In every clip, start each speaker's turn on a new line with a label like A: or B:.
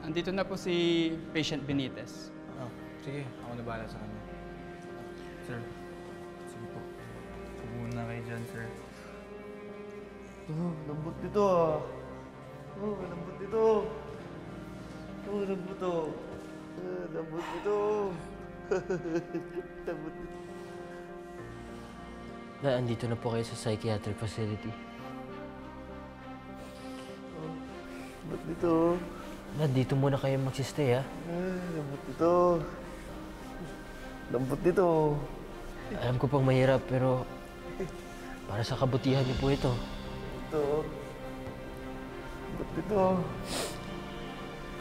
A: andito na po si patient Benitez.
B: Oh, sige, ako na bahala sa kanya. Sir, sige po. Muna kayo dyan, sir.
C: Lambot dito ah. Lambot dito. Lambot to. Lambot dito. Lambot dito.
D: Andito na po kayo sa psychiatric facility.
C: Lambot dito.
D: Dito muna kayo magsistay, ha?
C: Lambot dito. Lambot dito.
D: Alam ko pang mahirap, pero para sa kabutihan niyo po ito.
C: Dito. Lambot dito.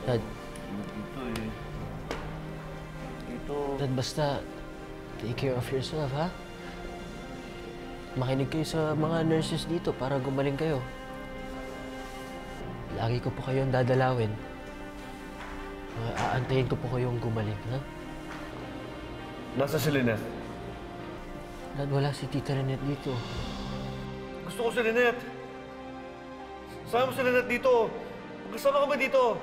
D: Dad,
C: Dito eh. Dito.
D: Dad, basta take care of yourself, ha? Makinig kayo sa mga nurses dito para gumaling kayo. Lagi ko po kayong dadalawin. Aantayin ko po kayong gumaling, ha?
C: Nasa si Lynette?
D: Dad, wala si Tita Lynette dito.
C: Gusto ko si Lynette. Sama mo si Lynette dito. Magkasama kami dito.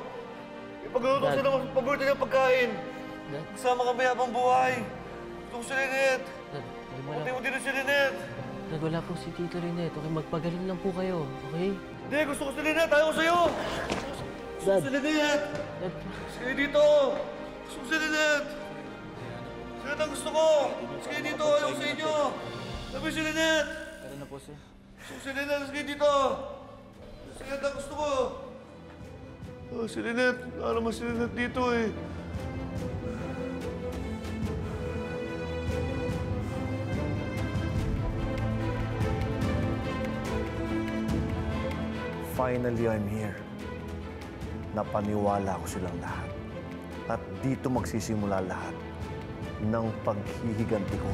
C: Ipagluto ko ng paborito niyang pagkain.
D: Dad?
C: Magsama kami habang buhay. Gusto ko si Lynette.
D: Dad,
C: Pati mo din si Lynette.
D: Dad, wala po si Tita Lynette. Okay, magpagaling lang po kayo, okay?
C: Hindi, gusto ko si Lynette. Ayaw ko sa'yo. Gusto ko si Lynette.
D: Dad,
C: Sige dito. Gusto ko si Lynette. Si Lynette ang gusto ko. Sige dito. Ayaw ko sa inyo. Sabi si Lynette.
B: Tara na po, sir.
C: Gusto ko si Lynette. Sige dito. Si Lynette ang gusto ko. Oh, si Lynette. Wala naman si Lynette dito eh.
E: Finally, I'm here. Napaniwala ko silang lahat. At dito magsisimula lahat ng paghihiganti ko.